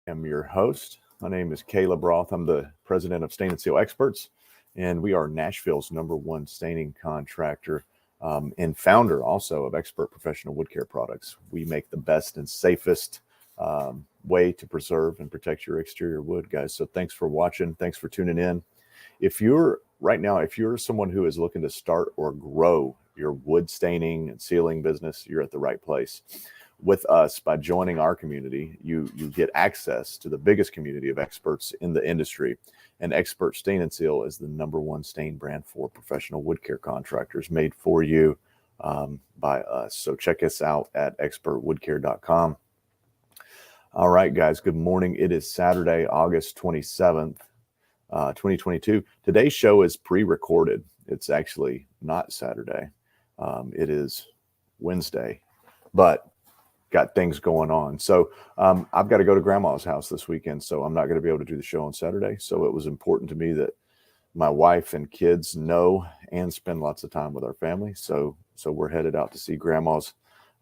am your host. My name is Caleb Roth. I'm the president of Stain and Seal Experts, and we are Nashville's #1 staining contractor and founder also of Expert Professional Wood Care Products. We make the best and safest way to preserve and protect your exterior wood, guys. So thanks for watching. Thanks for tuning in. If you're someone who is looking to start or grow your wood staining and sealing business, you're at the right place. With us, by joining our community, you get access to the biggest community of experts in the industry. And Expert Stain and Seal is the #1 stain brand for professional wood care contractors, made for you by us. So check us out at expertwoodcare.com. All right, guys, good morning. It is Saturday, August 27th, 2022. Today's show is pre-recorded. It's actually not Saturday. It is Wednesday, but got things going on. So I've got to go to grandma's house this weekend, so I'm not going to be able to do the show on Saturday. So it was important to me that my wife and kids know and spend lots of time with our family. So we're headed out to see grandma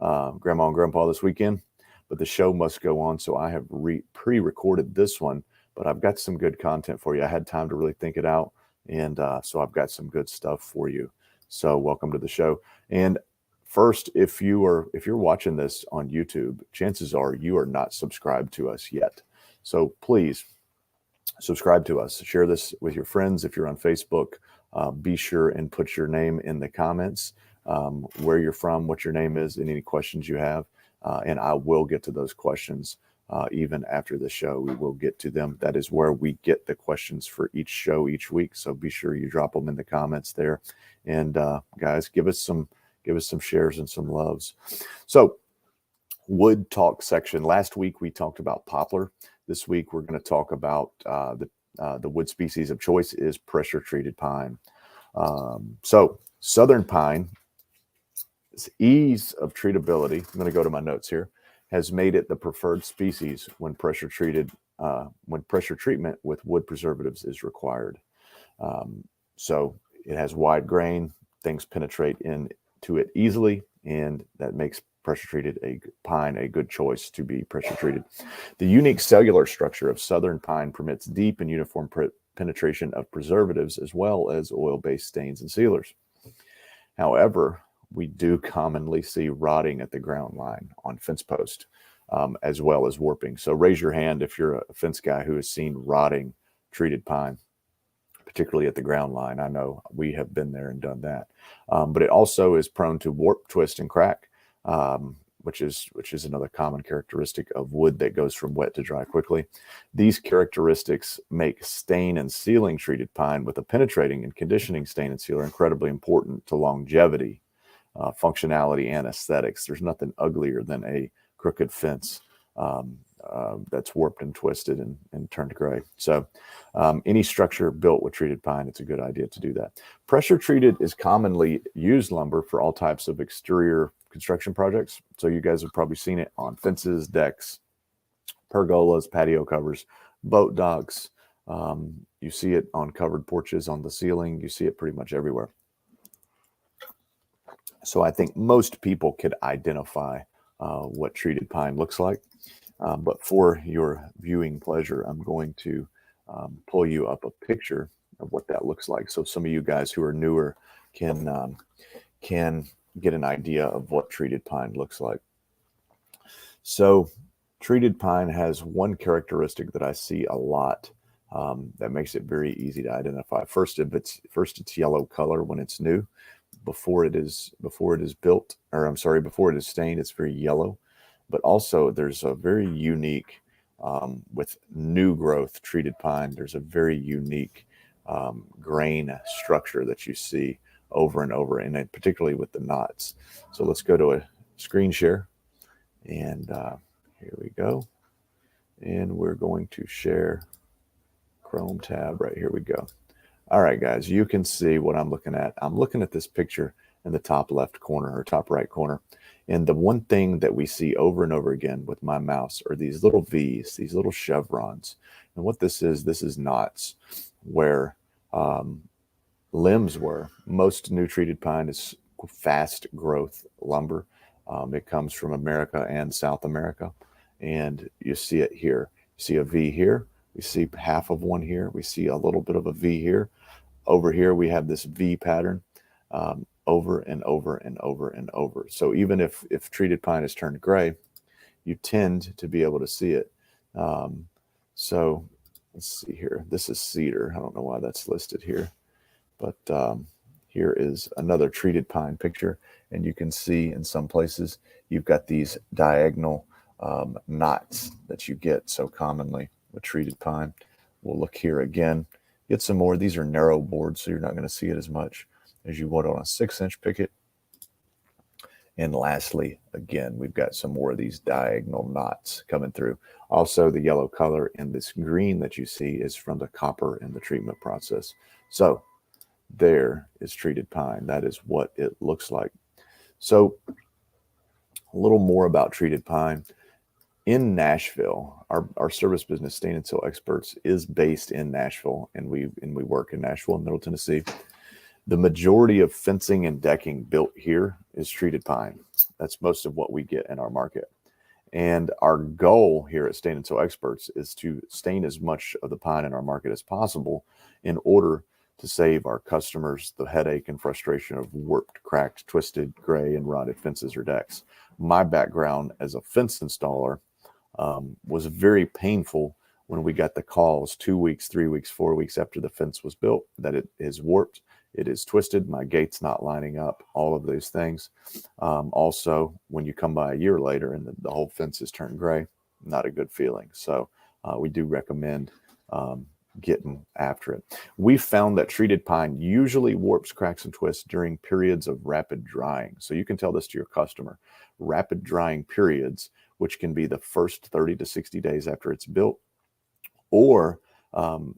and grandpa this weekend, but the show must go on. So I have pre-recorded this one, but I've got some good content for you. I had time to really think it out. And so I've got some good stuff for you. So welcome to the show. And first, if you're watching this on YouTube, chances are you are not subscribed to us yet. So please subscribe to us. Share this with your friends. If you're on Facebook, be sure and put your name in the comments, where you're from, what your name is, and any questions you have. And I will get to those questions even after the show. We will get to them. That is where we get the questions for each show each week. So be sure you drop them in the comments there. And guys, give us some shares and some loves. So wood talk section. Last week we talked about poplar. This week we're going to talk about the wood species of choice is pressure treated pine. So southern pine, its ease of treatability, I'm going to go to my notes here, has made it the preferred species when pressure treatment with wood preservatives is required. So it has wide grain, things penetrate into it easily, and that makes pressure treated pine a good choice to be pressure treated. The unique cellular structure of southern pine permits deep and uniform penetration of preservatives as well as oil-based stains and sealers. However, we do commonly see rotting at the ground line on fence posts, as well as warping. So raise your hand if you're a fence guy who has seen rotting treated pine, particularly at the ground line. I know we have been there and done that. But it also is prone to warp, twist, and crack, which is another common characteristic of wood that goes from wet to dry quickly. These characteristics make stain and sealing treated pine with a penetrating and conditioning stain and sealer incredibly important to longevity, functionality, and aesthetics. There's nothing uglier than a crooked fence that's warped and twisted and turned gray. So any structure built with treated pine, it's a good idea to do that. Pressure treated is commonly used lumber for all types of exterior construction projects. So you guys have probably seen it on fences, decks, pergolas, patio covers, boat docks. You see it on covered porches, on the ceiling. You see it pretty much everywhere. So I think most people could identify what treated pine looks like. But for your viewing pleasure, I'm going to pull you up a picture of what that looks like. So some of you guys who are newer can get an idea of what treated pine looks like. So treated pine has one characteristic that I see a lot that makes it very easy to identify. First, it's yellow color when it's new. Before it is stained, it's very yellow. But also there's a very unique, with new growth treated pine, there's a very unique grain structure that you see over and over, and particularly with the knots. So let's go to a screen share, and here we go. And we're going to share Chrome tab right here. We go. All right, guys, you can see what I'm looking at. I'm looking at this picture in the top left corner or top right corner. And the one thing that we see over and over again with my mouse are these little V's, these little chevrons. And what this is knots where limbs were. Most new treated pine is fast growth lumber. It comes from America and South America. And you see it here. See a V here. We see half of one here. We see a little bit of a V here. Over here, we have this V pattern over and over and over and over. So even if treated pine has turned gray, you tend to be able to see it. So let's see here. This is cedar. I don't know why that's listed here, but here is another treated pine picture. And you can see in some places, you've got these diagonal knots that you get so commonly with treated pine. We'll look here again, get some more. These are narrow boards, so you're not going to see it as much as you would on a 6-inch picket. And lastly, again, we've got some more of these diagonal knots coming through. Also, the yellow color and this green that you see is from the copper in the treatment process. So there is treated pine. That is what it looks like. So a little more about treated pine. In Nashville, our service business, Stain and Seal Experts, is based in Nashville, and we work in Nashville in Middle Tennessee. The majority of fencing and decking built here is treated pine. That's most of what we get in our market. And our goal here at Stain and Seal Experts is to stain as much of the pine in our market as possible in order to save our customers the headache and frustration of warped, cracked, twisted, gray, and rotted fences or decks. My background as a fence installer was very painful when we got the calls 2 weeks, 3 weeks, 4 weeks after the fence was built that it is warped, it is twisted, my gate's not lining up, all of those things. Also, when you come by a year later and the whole fence is turned gray, not a good feeling. So we do recommend getting after it. We found that treated pine usually warps, cracks, and twists during periods of rapid drying. So you can tell this to your customer. Rapid drying periods, which can be the first 30 to 60 days after it's built, or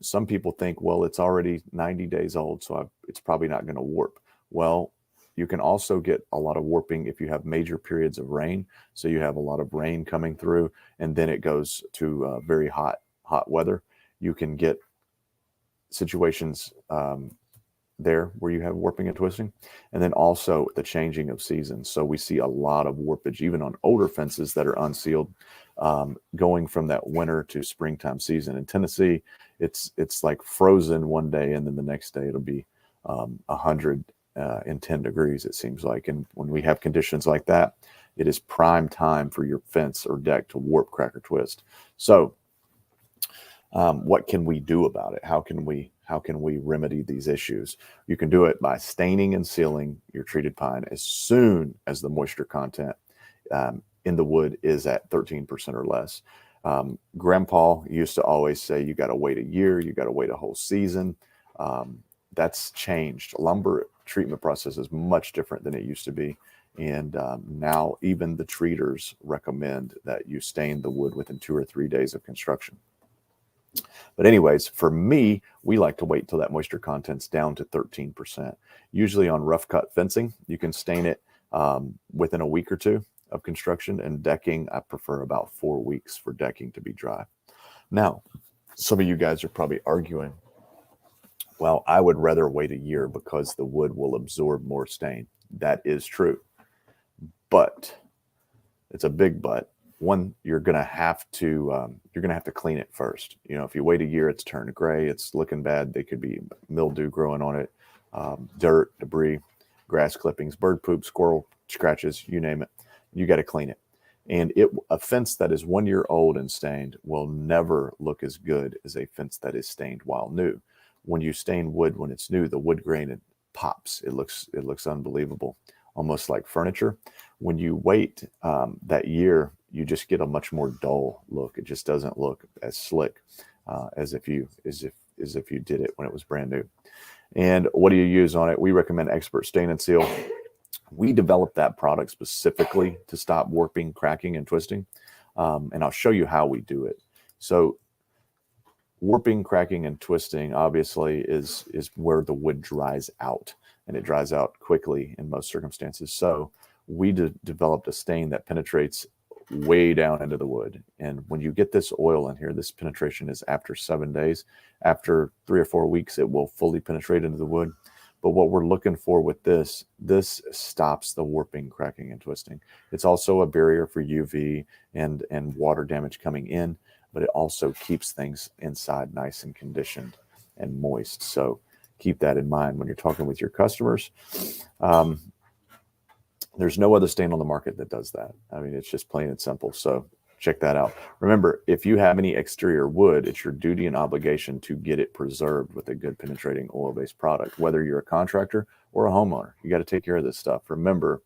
some people think, well, it's already 90 days old, so it's probably not going to warp. Well, you can also get a lot of warping if you have major periods of rain. So you have a lot of rain coming through, and then it goes to very hot weather. You can get situations there where you have warping and twisting, and then also the changing of seasons. So we see a lot of warpage even on older fences that are unsealed, going from that winter to springtime season. In Tennessee, it's like frozen one day, and then the next day it'll be 110 degrees, it seems like. And when we have conditions like that, it is prime time for your fence or deck to warp, crack, or twist. So what can we do about it? How can we remedy these issues? You can do it by staining and sealing your treated pine as soon as the moisture content in the wood is at 13% or less. Grandpa used to always say, you got to wait a year, you got to wait a whole season. That's changed. Lumber treatment process is much different than it used to be. And now even the treaters recommend that you stain the wood within 2 or 3 days of construction. But anyways, for me, we like to wait till that moisture content's down to 13%. Usually on rough cut fencing, you can stain it within a week or two of construction, and decking, I prefer about 4 weeks for decking to be dry. Now, some of you guys are probably arguing, well, I would rather wait a year because the wood will absorb more stain. That is true, but it's a big but. One, you're gonna have to clean it first. You know, if you wait a year, it's turned gray, it's looking bad. There could be mildew growing on it, dirt, debris, grass clippings, bird poop, squirrel scratches, you name it. You got to clean it. And a fence that is 1 year old and stained will never look as good as a fence that is stained while new. When you stain wood when it's new, the wood grain, it pops. It looks unbelievable, almost like furniture. When you wait that year, you just get a much more dull look. It just doesn't look as slick as if you did it when it was brand new. And what do you use on it? We recommend Expert Stain and Seal. We developed that product specifically to stop warping, cracking, and twisting. And I'll show you how we do it. So warping, cracking, and twisting obviously is where the wood dries out, and it dries out quickly in most circumstances. So we developed a stain that penetrates way down into the wood. And when you get this oil in here, this penetration is after 7 days. After 3 or 4 weeks, it will fully penetrate into the wood. But what we're looking for with this stops the warping, cracking, and twisting. It's also a barrier for UV and water damage coming in. but it also keeps things inside nice and conditioned and moist. So keep that in mind when you're talking with your customers. There's no other stain on the market that does that. I mean, it's just plain and simple. So check that out. Remember, if you have any exterior wood, it's your duty and obligation to get it preserved with a good penetrating oil-based product. Whether you're a contractor or a homeowner, you got to take care of this stuff. Remember,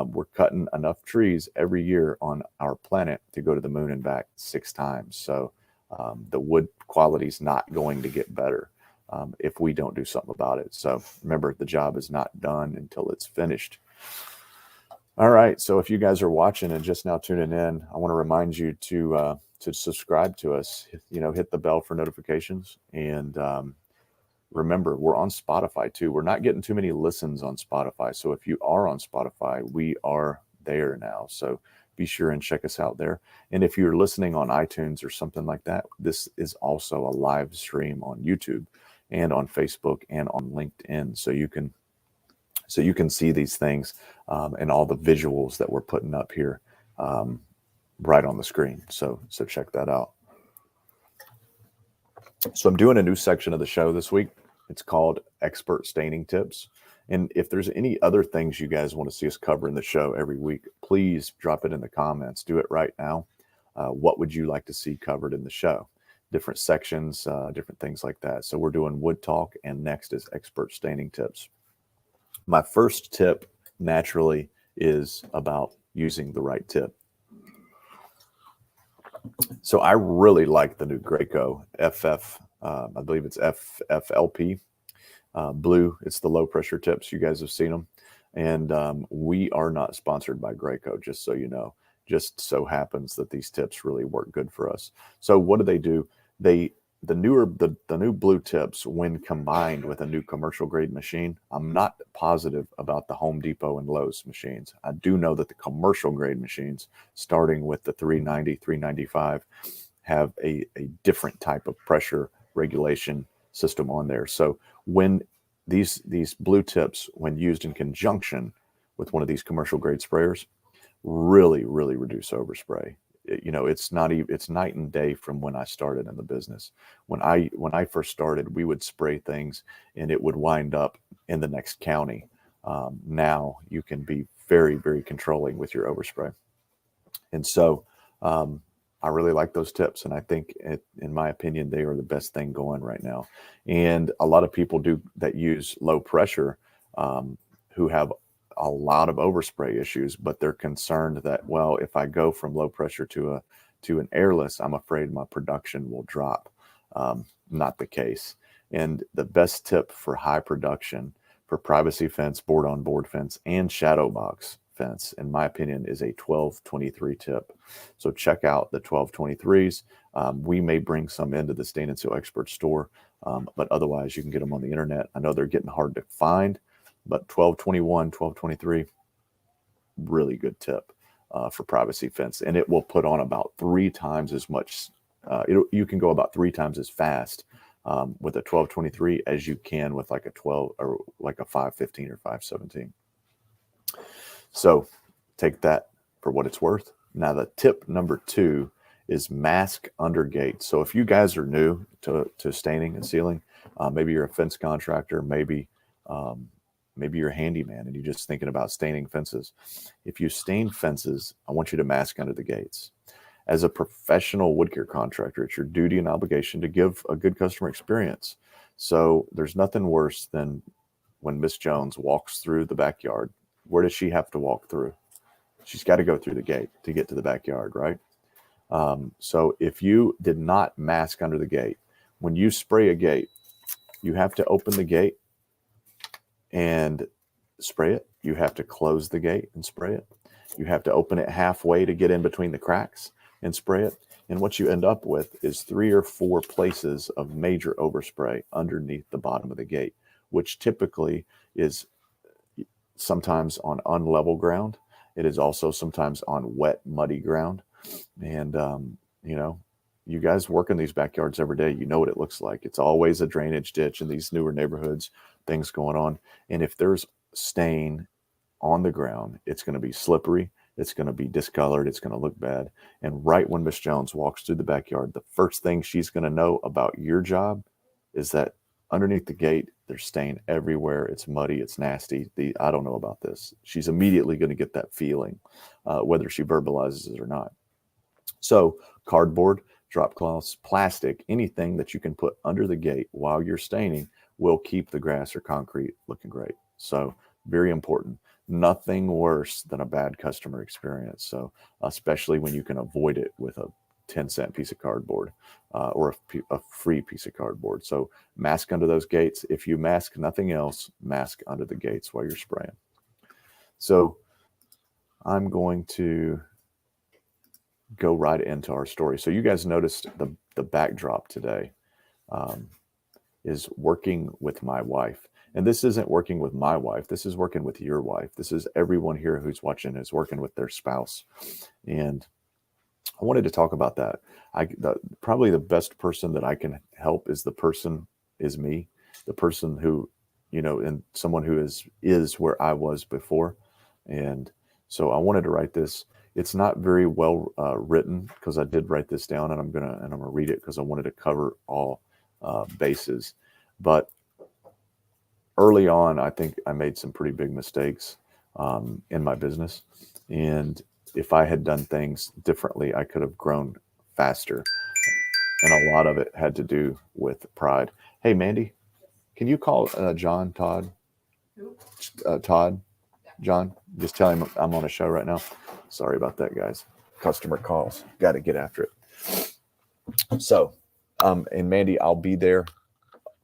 we're cutting enough trees every year on our planet to go to the moon and back 6 times. So the wood quality is not going to get better if we don't do something about it. So remember, the job is not done until it's finished. All right. So if you guys are watching and just now tuning in, I want to remind you to subscribe to us. Hit the bell for notifications, and remember, we're on Spotify too. We're not getting too many listens on Spotify. So if you are on Spotify, we are there now. So be sure and check us out there. And if you're listening on iTunes or something like that, this is also a live stream on YouTube and on Facebook and on LinkedIn. So you can see these things and all the visuals that we're putting up here right on the screen. So check that out. So I'm doing a new section of the show this week. It's called Expert Staining Tips. And if there's any other things you guys want to see us cover in the show every week, please drop it in the comments. Do it right now. What would you like to see covered in the show? Different sections, different things like that. So we're doing wood talk, and next is Expert Staining Tips. My first tip, naturally, is about using the right tip. So I really like the new Graco FF, I believe it's FFLP blue. It's the low pressure tips. You guys have seen them. And we are not sponsored by Graco, just so you know. Just so happens that these tips really work good for us. So what do? The new blue tips, when combined with a new commercial grade machine, I'm not positive about the Home Depot and Lowe's machines. I do know that the commercial grade machines, starting with the 390, 395, have a different type of pressure regulation system on there. So when these blue tips, when used in conjunction with one of these commercial grade sprayers, really reduce overspray. It's night and day from when I started in the business. When I first started, we would spray things and it would wind up in the next county. Now you can be very controlling with your overspray. And so I really like those tips. And I think, in my opinion, they are the best thing going right now. And a lot of people that use low pressure who have a lot of overspray issues, but they're concerned that, well, if I go from low pressure to an airless, I'm afraid my production will drop. Not the case. And the best tip for high production for privacy fence, board on board fence, and shadow box fence, in my opinion, is a 1223 tip. So check out the 1223s. We may bring some into the Stain and Seal Expert store, but otherwise you can get them on the internet. I know they're getting hard to find, but 1221, 1223, really good tip for privacy fence. And it will put on about 3 times as much. You can go about 3 times as fast with a 1223 as you can with like a 12 or like a 515 or 517. So take that for what it's worth. Now the tip number 2 is mask under gate. So if you guys are new to staining and sealing, maybe you're a fence contractor, maybe you're a handyman and you're just thinking about staining fences. If you stain fences, I want you to mask under the gates. As a professional wood care contractor, it's your duty and obligation to give a good customer experience. So there's nothing worse than when Miss Jones walks through the backyard. Where does she have to walk through? She's got to go through the gate to get to the backyard, right? So if you did not mask under the gate, when you spray a gate, you have to open the gate and spray it. You have to close the gate and spray it. You have to open it halfway to get in between the cracks and spray it. And what you end up with is 3 or 4 places of major overspray underneath the bottom of the gate, which typically is sometimes on unlevel ground. It is also sometimes on wet, muddy ground. And, you guys work in these backyards every day. You know what it looks like. It's always a drainage ditch in these newer neighborhoods, things going on. And if there's stain on the ground, it's going to be slippery It's going to be discolored. It's going to look bad. And right when Miss Jones walks through the backyard, the first thing she's going to know about your job is that underneath the gate, there's stain everywhere. It's muddy. It's nasty. I don't know about this. She's immediately going to get that feeling, whether she verbalizes it or not. So cardboard, drop cloths, plastic, anything that you can put under the gate while you're staining will keep the grass or concrete looking great. So very important. Nothing worse than a bad customer experience. So especially when you can avoid it with a 10-cent piece of cardboard or a free piece of cardboard. So mask under those gates. If you mask nothing else, mask under the gates while you're spraying. So I'm going to go right into our story. So you guys noticed the backdrop today is working with my wife. And this isn't working with my wife. This is working with your wife. This is everyone here who's watching is working with their spouse. And I wanted to talk about that. Probably the best person that I can help is me, the person who, and someone who is where I was before. And so I wanted to write this. It's not very well written because I did write this down, and I'm gonna read it because I wanted to cover all bases. But early on, I think I made some pretty big mistakes in my business, and if I had done things differently, I could have grown faster. And a lot of it had to do with pride. Hey, Mandy, can you call John, Todd? Todd, John, just tell him I'm on a show right now. Sorry about that, guys. Customer calls. Got to get after it. So, and Mandy, I'll be there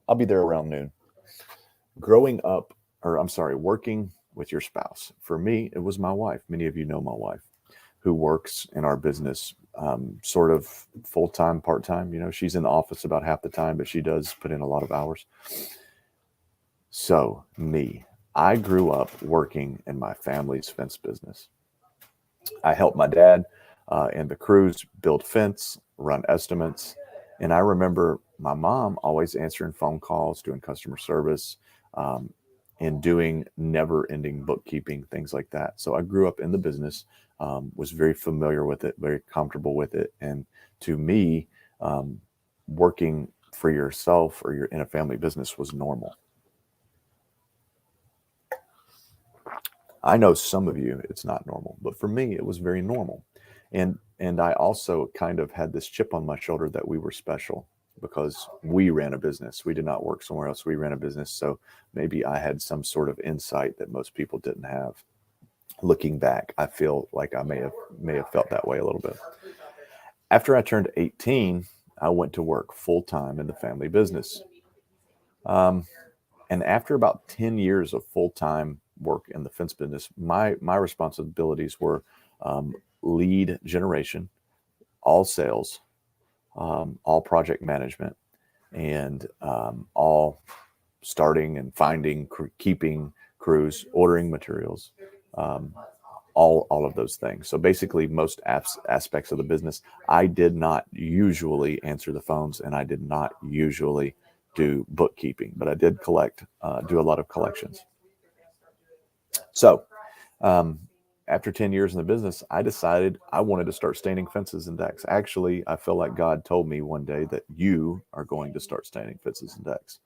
around noon. Working with your spouse. For me, it was my wife. Many of you know my wife, who works in our business sort of full-time, part-time. She's in the office about half the time, but she does put in a lot of hours. So I grew up working in my family's fence business. I helped my dad and the crews build fence, run estimates. And I remember my mom always answering phone calls, doing customer service, and doing never-ending bookkeeping, things like that. So I grew up in the business, was very familiar with it, very comfortable with it. And to me, working for yourself or you're in a family business was normal. I know some of you, it's not normal, but for me, it was very normal. And I also kind of had this chip on my shoulder that we were special because we ran a business. We did not work somewhere else. We ran a business. So maybe I had some sort of insight that most people didn't have. Looking back, I feel like I may have felt that way a little bit. After I turned 18, I went to work full-time in the family business. And after about 10 years of full-time work in the fence business, my responsibilities were lead generation, all sales, all project management, and all starting and finding, keeping crews, ordering materials, all of those things. So basically most aspects of the business. I did not usually answer the phones, and I did not usually do bookkeeping, but I did do a lot of collections. So after 10 years in the business, I decided I wanted to start staining fences and decks. Actually, I feel like God told me one day that you are going to start staining fences and decks.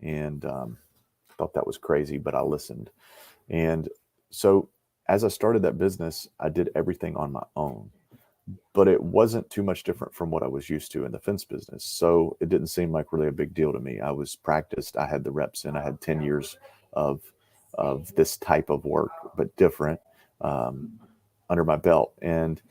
And thought that was crazy, but I listened. And so as I started that business, I did everything on my own. But it wasn't too much different from what I was used to in the fence business. So it didn't seem like really a big deal to me. I was practiced. I had the reps in. I had 10 years of this type of work, but different under my belt. And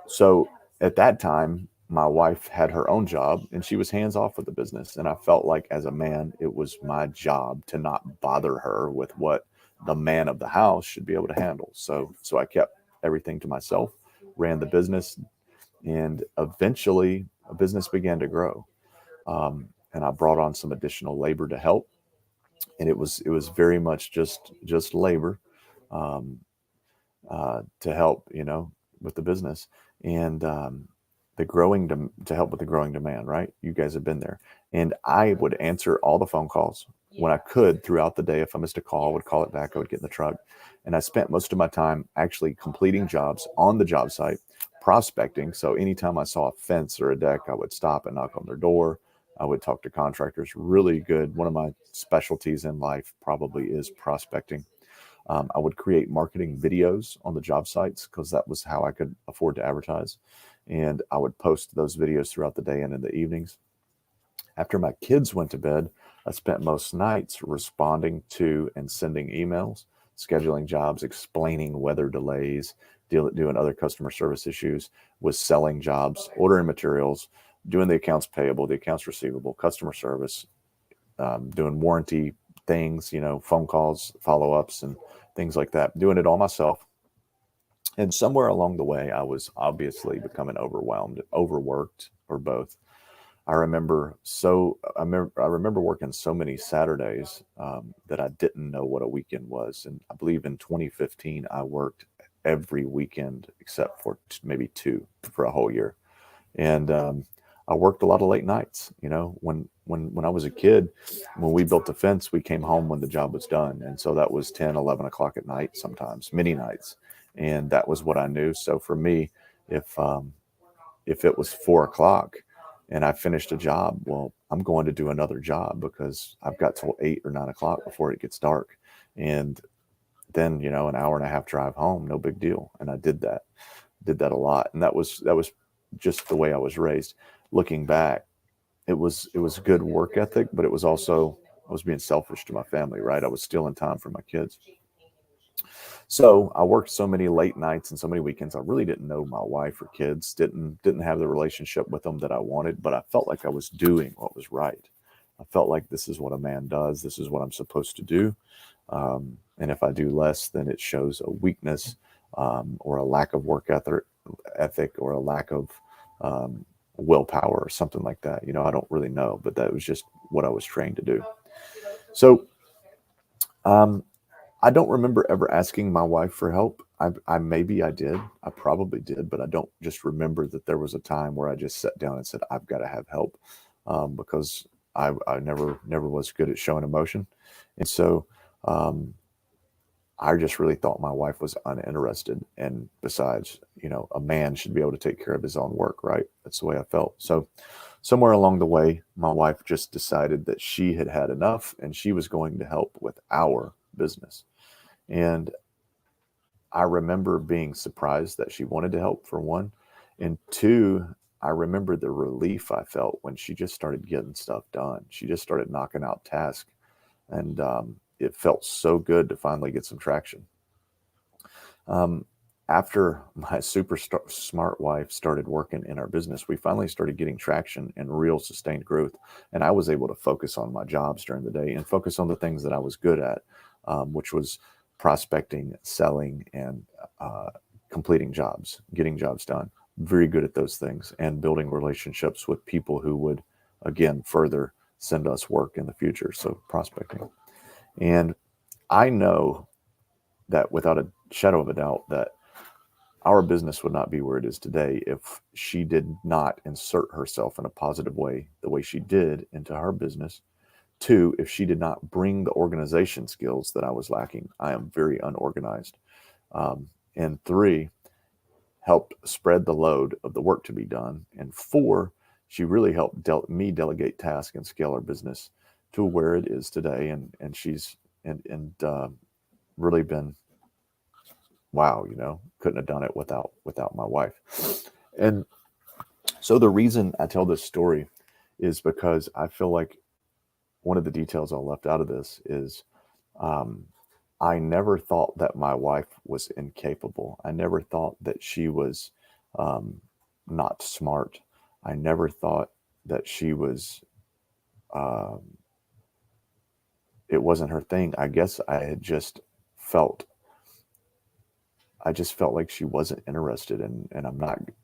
so at that time, my wife had her own job and she was hands off with the business. And I felt like as a man, it was my job to not bother her with what the man of the house should be able to handle. So I kept everything to myself, ran the business, and eventually a business began to grow. And I brought on some additional labor to help. And it was very much just labor to help, with the business and to help with the growing demand, right? You guys have been there. And I would answer all the phone calls. when I could throughout the day, if I missed a call, I would call it back. I would get in the truck. And I spent most of my time actually completing jobs on the job site, prospecting. So anytime I saw a fence or a deck, I would stop and knock on their door. I would talk to contractors. Really good. One of my specialties in life probably is prospecting. I would create marketing videos on the job sites because that was how I could afford to advertise. And I would post those videos throughout the day and in the evenings. After my kids went to bed, I spent most nights responding to and sending emails, scheduling jobs, explaining weather delays, doing other customer service issues, was selling jobs, ordering materials, doing the accounts payable, the accounts receivable, customer service, doing warranty things, phone calls, follow-ups, and things like that, doing it all myself. And somewhere along the way, I was obviously becoming overwhelmed, overworked, or both. I remember working so many Saturdays that I didn't know what a weekend was. And I believe in 2015, I worked every weekend except for maybe 2 for a whole year. And I worked a lot of late nights. When I was a kid, when we built the fence, we came home when the job was done. And so that was 10, 11 o'clock at night, sometimes many nights. And that was what I knew. So for me, if it was 4 o'clock and I finished a job, well, I'm going to do another job because I've got till 8 or 9 o'clock before it gets dark. And then, an hour and a half drive home, no big deal. And I did that a lot. And that was just the way I was raised. Looking back, it was good work ethic, but it was also, I was being selfish to my family, right? I was stealing time from my kids. So I worked so many late nights and so many weekends. I really didn't know my wife or kids, didn't have the relationship with them that I wanted, but I felt like I was doing what was right. I felt like this is what a man does. This is what I'm supposed to do. And if I do less, then it shows a weakness or a lack of work ethic or a lack of willpower or something like that. I don't really know, but that was just what I was trained to do. So I don't remember ever asking my wife for help. Maybe I did. I probably did, but I don't just remember that there was a time where I just sat down and said, I've got to have help because I never was good at showing emotion. And so I just really thought my wife was uninterested. And besides, a man should be able to take care of his own work, right? That's the way I felt. So somewhere along the way, my wife just decided that she had had enough and she was going to help with our business. And I remember being surprised that she wanted to help, for one. And two, I remember the relief I felt when she just started getting stuff done. She just started knocking out tasks. And it felt so good to finally get some traction. After my super smart wife started working in our business, we finally started getting traction and real sustained growth. And I was able to focus on my jobs during the day and focus on the things that I was good at, which was prospecting, selling, and completing jobs, getting jobs done. Very good at those things and building relationships with people who would, again, further send us work in the future. So prospecting. And I know that without a shadow of a doubt that our business would not be where it is today if she did not insert herself in a positive way, the way she did, into her business. Two, if she did not bring the organization skills that I was lacking. I am very unorganized. And three, helped spread the load of the work to be done. And four, she really helped me delegate tasks and scale our business to where it is today. And she's really been, wow, couldn't have done it without my wife. And so the reason I tell this story is because I feel like one of the details I left out of this is I never thought that my wife was incapable. I never thought that she was not smart. I never thought that she was, it wasn't her thing. I guess I just felt like she wasn't interested and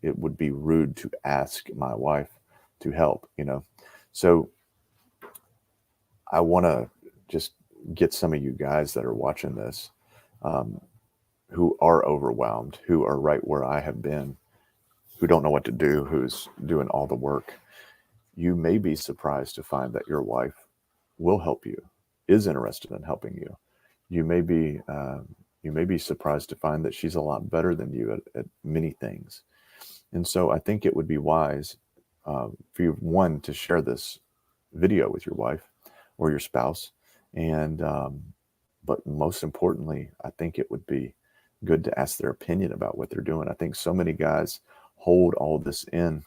it would be rude to ask my wife to help, So I want to just get some of you guys that are watching this, who are overwhelmed, who are right where I have been, who don't know what to do, who's doing all the work. You may be surprised to find that your wife will help you. is interested in helping you. You may be surprised to find that she's a lot better than you at many things. And so I think it would be wise for you, one, to share this video with your wife or your spouse. And, but most importantly, I think it would be good to ask their opinion about what they're doing. I think so many guys hold all this in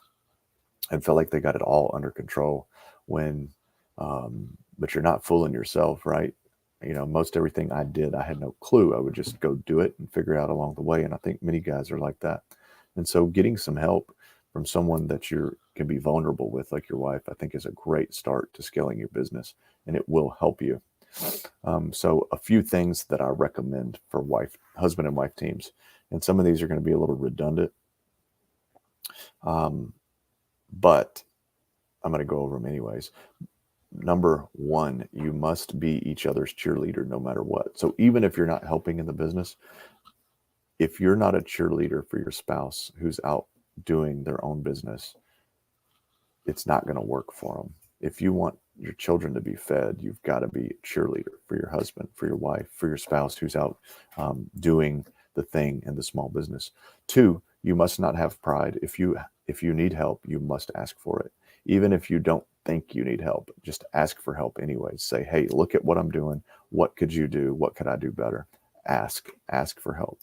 and feel like they got it all under control when, but you're not fooling yourself, right? Most everything I did, I had no clue. I would just go do it and figure out along the way. And I think many guys are like that. And so getting some help from someone that you can be vulnerable with, like your wife, I think is a great start to scaling your business, and it will help you. So a few things that I recommend for husband and wife teams, and some of these are going to be a little redundant, but I'm going to go over them anyways. Number one, you must be each other's cheerleader no matter what. So even if you're not helping in the business, if you're not a cheerleader for your spouse who's out doing their own business, it's not going to work for them. If you want your children to be fed, you've got to be a cheerleader for your husband, for your wife, for your spouse who's out doing the thing in the small business. Two, you must not have pride. If you need help, you must ask for it. Even if you don't think you need help, just ask for help anyways. Say, hey, look at what I'm doing. What could you do? What could I do better? Ask for help.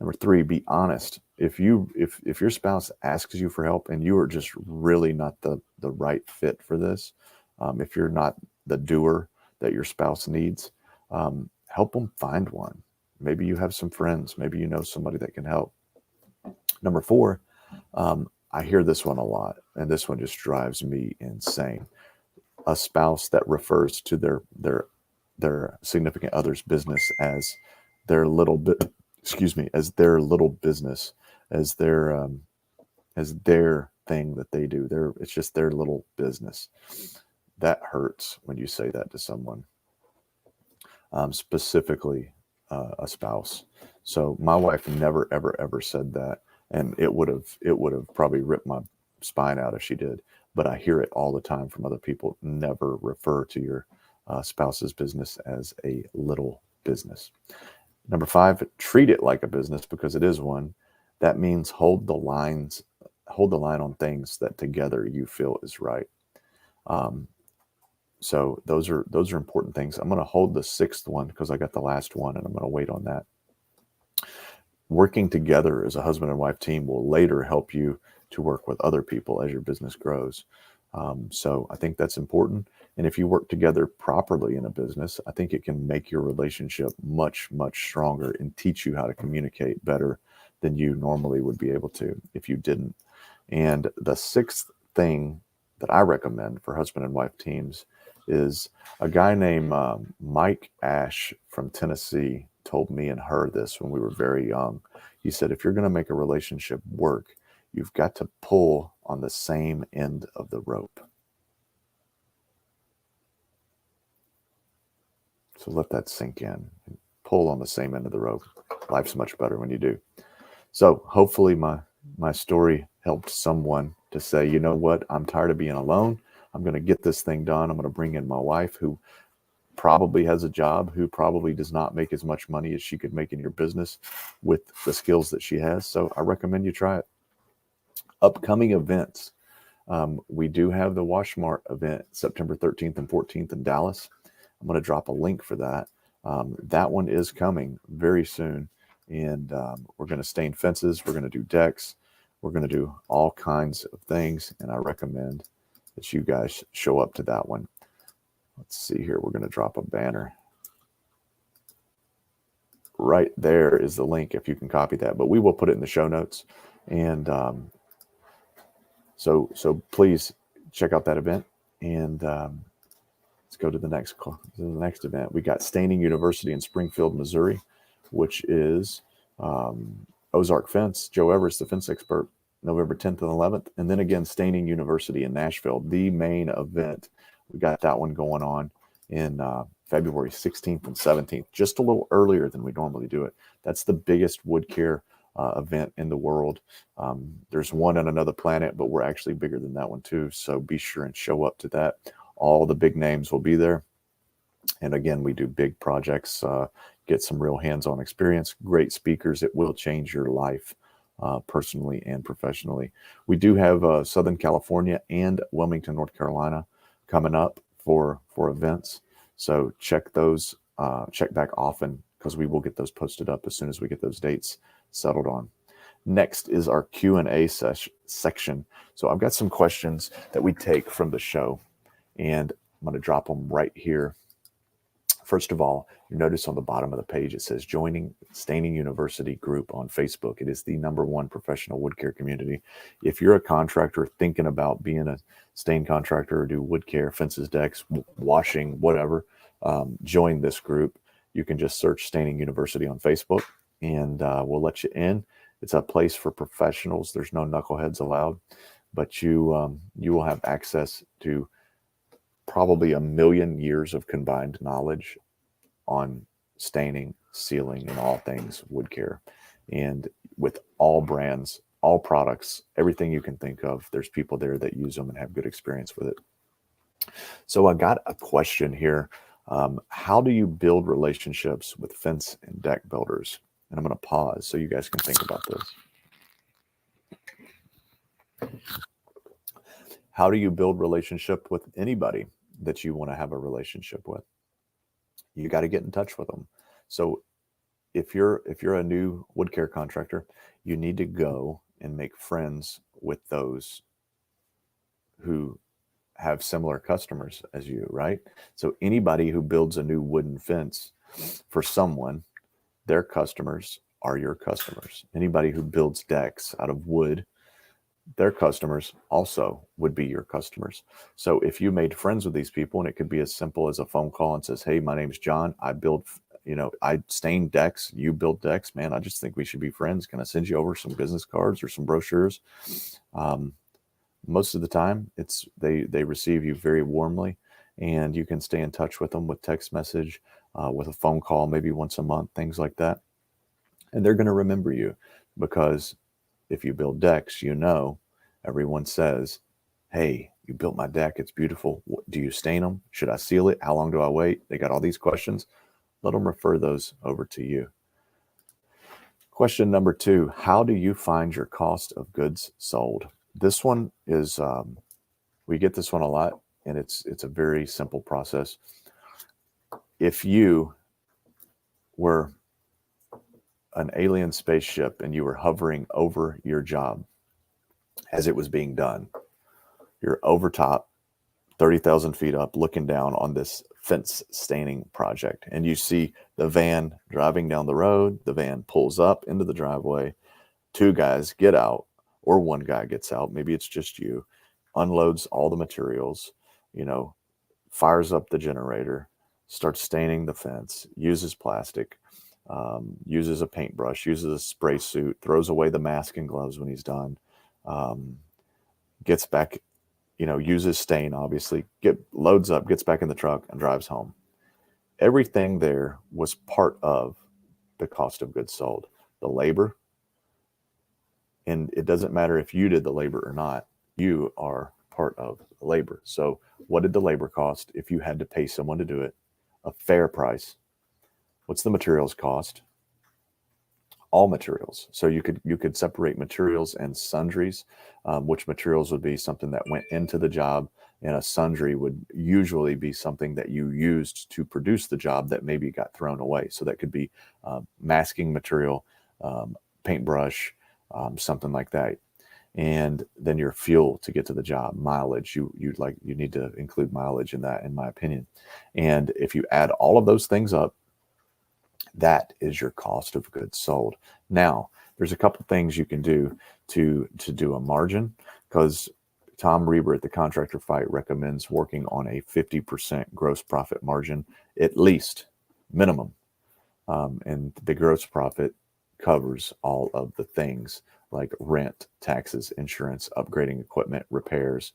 Number three, be honest. If your spouse asks you for help and you are just really not the right fit for this, if you're not the doer that your spouse needs, help them find one. Maybe you have some friends. Maybe you know somebody that can help. Number four, I hear this one a lot, and this one just drives me insane. A spouse that refers to their significant other's business as their little bit, as their little business, as their thing that they do. It's just their little business. That hurts when you say that to someone, specifically a spouse. So my wife never, ever, ever said that. And it would have probably ripped my spine out if she did. But I hear it all the time from other people. Never refer to your spouse's business as a little business. Number five, treat it like a business because it is one. That means hold the line on things that together you feel is right. So those are important things. I'm going to hold the sixth one because I got the last one, and I'm going to wait on that. Working together as a husband and wife team will later help you to work with other people as your business grows. So I think that's important. And if you work together properly in a business, I think it can make your relationship much, much stronger and teach you how to communicate better than you normally would be able to if you didn't. And the sixth thing that I recommend for husband and wife teams is a guy named Mike Ash from Tennessee told me and her this when we were very young. He said, if you're going to make a relationship work, you've got to pull on the same end of the rope. So let that sink in. Pull on the same end of the rope. Life's much better when you do. So hopefully my story helped someone to say, you know what, I'm tired of being alone. I'm going to get this thing done. I'm going to bring in my wife who probably has a job, who probably does not make as much money as she could make in your business with the skills that she has. So I recommend you try it. Upcoming events. We do have the Washmart event September 13th and 14th in Dallas. I'm going to drop a link for that. That one is coming very soon. And we're going to stain fences. We're going to do decks. We're going to do all kinds of things. And I recommend that you guys show up to that one. Let's see here. We're going to drop a banner. Right there is the link if you can copy that. But we will put it in the show notes. And so please check out that event. And let's go to the next event. We got Staining University in Springfield, Missouri, which is Ozark Fence. Joe Everest, the fence expert, November 10th and 11th. And then again, Staining University in Nashville, the main event. We got that one going on in February 16th and 17th, just a little earlier than we normally do it. That's the biggest wood care event in the world. There's one on another planet, but we're actually bigger than that one too. So be sure and show up to that. All the big names will be there. And again, we do big projects, get some real hands-on experience, great speakers. It will change your life personally and professionally. We do have Southern California and Wilmington, North Carolina coming up for events. So check those, check back often, because we will get those posted up as soon as we get those dates settled on. Next is our Q&A section. So I've got some questions that we take from the show, and I'm going to drop them right here. First of all, you notice on the bottom of the page, it says joining Staining University group on Facebook. It is the #1 professional wood care community. If you're a contractor thinking about being a stain contractor or do wood care, fences, decks, washing, whatever, join this group. You can just search Staining University on Facebook, and we'll let you in. It's a place for professionals. There's no knuckleheads allowed, but you will have access to probably 1,000,000 years of combined knowledge on staining, sealing, and all things wood care. And with all brands, all products, everything you can think of, there's people there that use them and have good experience with it. So I got a question here. How do you build relationships with fence and deck builders? And I'm going to pause so you guys can think about this. How do you build relationship with anybody that you want to have a relationship with? You got to get in touch with them. So if you're a new wood care contractor, you need to go and make friends with those who have similar customers as you, right? So anybody who builds a new wooden fence for someone, their customers are your customers. Anybody who builds decks out of wood, their customers also would be your customers. So if you made friends with these people, and it could be as simple as a phone call and says, hey, my name's John. I build, I stain decks. You build decks, man. I just think we should be friends. Can I send you over some business cards or some brochures? Most of the time they receive you very warmly, and you can stay in touch with them with text message, with a phone call, maybe once a month, things like that. And they're going to remember you, because if you build decks, everyone says, hey, you built my deck. It's beautiful. Do you stain them? Should I seal it? How long do I wait? They got all these questions. Let them refer those over to you. Question number 2, how do you find your cost of goods sold? This one is, we get this one a lot, and it's a very simple process. If you were an alien spaceship and you were hovering over your job as it was being done, you're over top, 30,000 feet up, looking down on this fence staining project, and you see the van driving down the road. The van pulls up into the driveway. 2 guys get out, or 1 guy gets out, maybe it's just you, unloads all the materials, fires up the generator, starts staining the fence, uses plastic, uses a paintbrush, uses a spray suit, throws away the mask and gloves when he's done, gets back, uses stain, obviously, loads up, gets back in the truck, and drives home. Everything there was part of the cost of goods sold. The labor, and it doesn't matter if you did the labor or not, you are part of the labor. So what did the labor cost if you had to pay someone to do it? A fair price. What's the materials cost? All materials. So you could separate materials and sundries, which materials would be something that went into the job, and a sundry would usually be something that you used to produce the job that maybe got thrown away. So that could be masking material, paintbrush, something like that. And then your fuel to get to the job, mileage. You need to include mileage in that, in my opinion. And if you add all of those things up, that is your cost of goods sold. Now, there's a couple things you can do to do a margin, because Tom Reber at the Contractor Fight recommends working on a 50% gross profit margin, at least, minimum. And the gross profit covers all of the things like rent, taxes, insurance, upgrading equipment, repairs,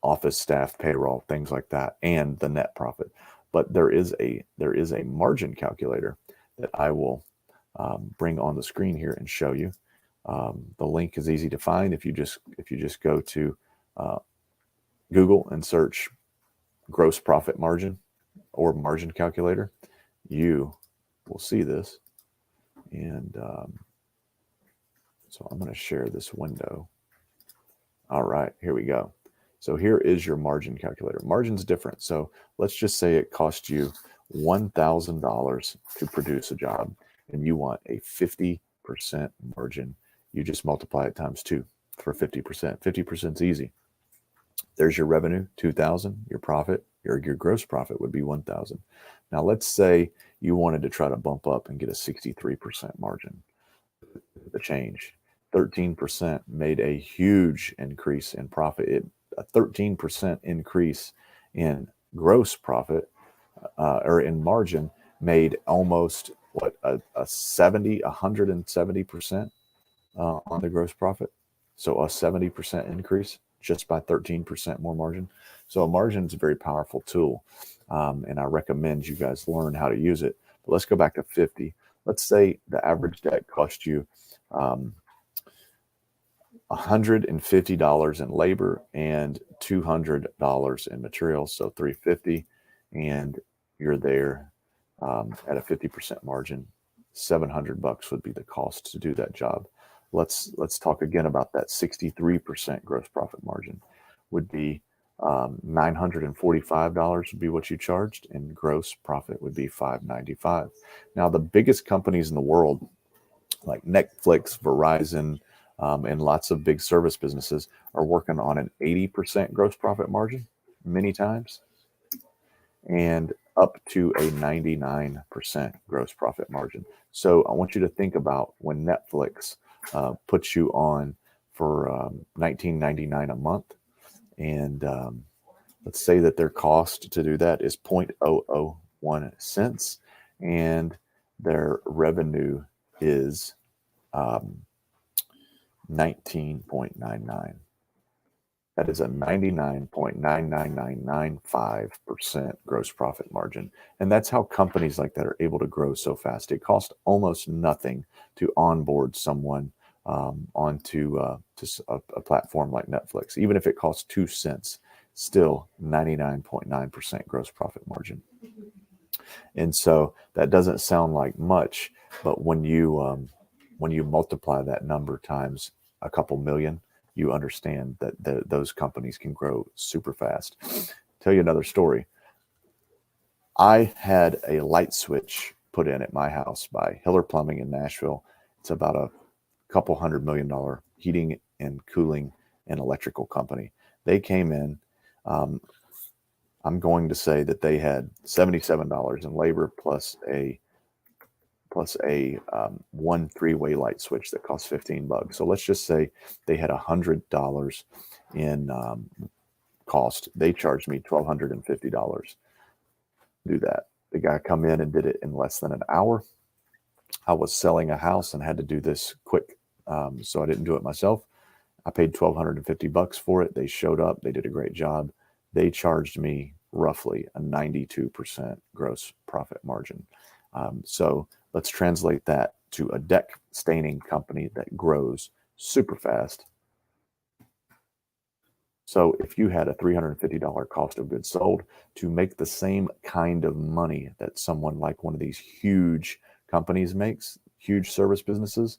office staff, payroll, things like that, and the net profit. But there is a margin calculator that I will bring on the screen here and show you. The link is easy to find. If you just go to Google and search gross profit margin, or margin calculator, you will see this. And so I'm going to share this window. All right, here we go. So here is your margin calculator. Margin's different. So let's just say it cost you $1,000 to produce a job and you want a 50% margin. You just multiply it times 2 for 50%. 50% is easy. There's your revenue, 2,000. Your profit, your gross profit would be 1,000. Now let's say you wanted to try to bump up and get a 63% margin. The change, 13% made a huge increase in profit. A 13% increase in gross profit or in margin made almost what a 170% on the gross profit. So a 70% increase just by 13% more margin. So a margin is a very powerful tool, and I recommend you guys learn how to use it. But let's go back to 50. Let's say the average deck cost you $150 in labor and $200 in materials, so $350, and you're there at a 50% margin. $700 would be the cost to do that job. Let's talk again about that. 63% gross profit margin would be $945 would be what you charged, and gross profit would be $595. Now, the biggest companies in the world, like Netflix, Verizon, and lots of big service businesses, are working on an 80% gross profit margin many times, and up to a 99% gross profit margin. So I want you to think about when Netflix puts you on for $19.99 a month, and let's say that their cost to do that is 0.001 cents, and their revenue is 19.99. That is a 99.99995% gross profit margin. And that's how companies like that are able to grow so fast. It costs almost nothing to onboard someone onto a platform like Netflix. Even if it costs 2 cents, still 99.9% gross profit margin. And so that doesn't sound like much, but when you multiply that number times a couple million, you understand that those companies can grow super fast. Tell you another story. I had a light switch put in at my house by Hiller Plumbing in Nashville. It's about a couple $100 million heating and cooling and electrical company. They came in. I'm going to say that they had $77 in labor plus a one 3-way light switch that cost $15. So let's just say they had $100 in cost. They charged me $1,250 to do that. The guy come in and did it in less than an hour. I was selling a house and had to do this quick, so I didn't do it myself. I paid $1,250 for it. They showed up. They did a great job. They charged me roughly a 92% gross profit margin. So let's translate that to a deck staining company that grows super fast. So if you had a $350 cost of goods sold to make the same kind of money that someone like one of these huge companies makes, huge service businesses,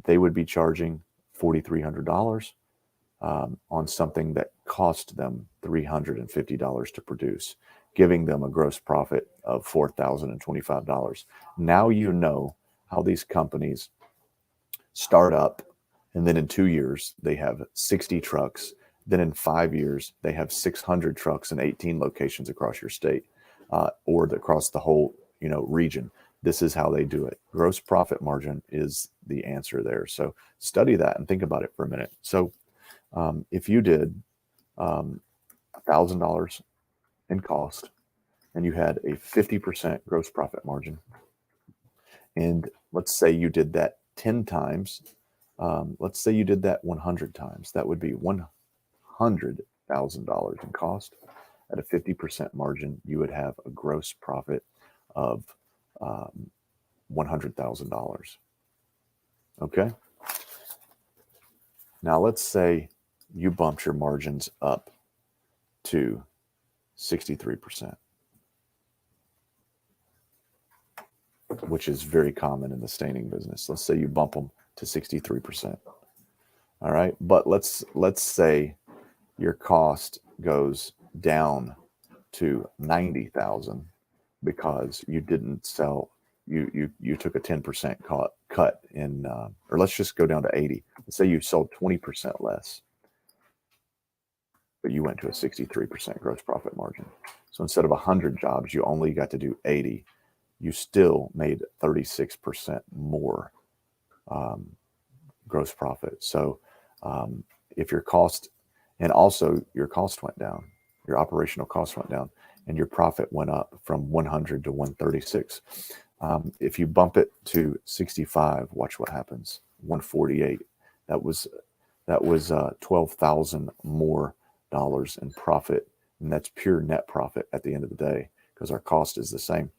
they would be charging $4,300 on something that cost them $350 to produce, giving them a gross profit of $4,025. Now you know how these companies start up, and then in 2 years, they have 60 trucks. Then in 5 years, they have 600 trucks in 18 locations across your state or across the whole region. This is how they do it. Gross profit margin is the answer there. So study that and think about it for a minute. So if you did $1,000 in cost and you had a 50% gross profit margin, and let's say you did that 10 times, let's say you did that 100 times, that would be $100,000 in cost. At a 50% margin, you would have a gross profit of $100,000. Okay. Now let's say you bumped your margins up to 63%. which is very common in the staining business. Let's say you bump them to 63%. All right, but let's say your cost goes down to 90,000 because you didn't sell. You took a 10% cut in, or let's just go down to 80. Let's say you sold 20% less, but you went to a 63% gross profit margin. So instead of 100 jobs, you only got to do 80. You still made 36% more gross profit. So if your cost, and also your cost went down, your operational cost went down, and your profit went up from 100 to 136. If you bump it to 65, watch what happens. 148. That was 12,000 more dollars in profit, and that's pure net profit at the end of the day, because our cost is the same,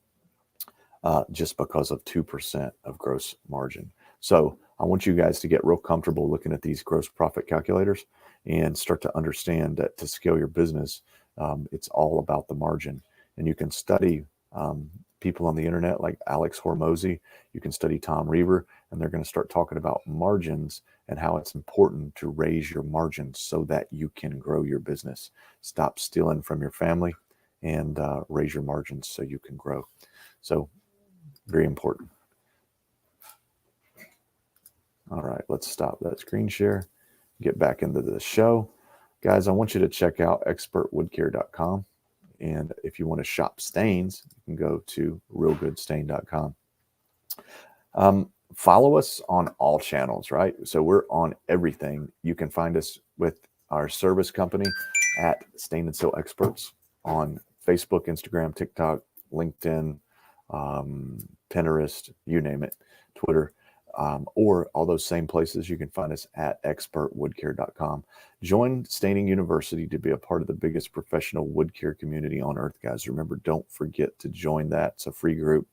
just because of 2% of gross margin. So I want you guys to get real comfortable looking at these gross profit calculators and start to understand that to scale your business, it's all about the margin. And you can study people on the internet like Alex Hormozy. You can study Tom Reaver, and they're going to start talking about margins and how it's important to raise your margins so that you can grow your business. Stop stealing from your family and raise your margins so you can grow. So very important. All right, let's stop that screen share, get back into the show. Guys, I want you to check out expertwoodcare.com. And if you want to shop stains, you can go to realgoodstain.com. Follow us on all channels, right? So we're on everything. You can find us with our service company at Stain and Seal Experts on Facebook, Instagram, TikTok, LinkedIn, Pinterest, you name it, Twitter. Or all those same places, you can find us at expertwoodcare.com. Join Staining University to be a part of the biggest professional wood care community on earth, guys. Remember, don't forget to join that. It's a free group.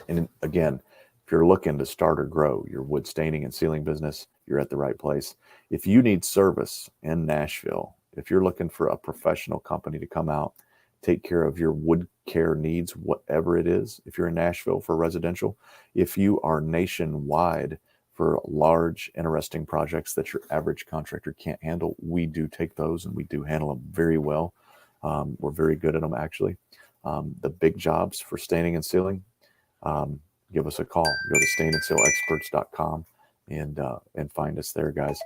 And again, if you're looking to start or grow your wood staining and sealing business, you're at the right place. If you need service in Nashville, if you're looking for a professional company to come out, take care of your wood care needs, whatever it is. If you're in Nashville for residential, if you are nationwide for large, interesting projects that your average contractor can't handle, we do take those and we do handle them very well. We're very good at them, actually. The big jobs for staining and sealing, give us a call. Go to stainandsealexperts.com and find us there, guys.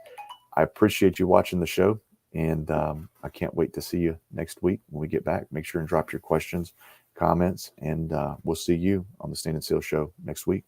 I appreciate you watching the show. And I can't wait to see you next week when we get back. Make sure and drop your questions, comments, and we'll see you on the Stain and Seal Show next week.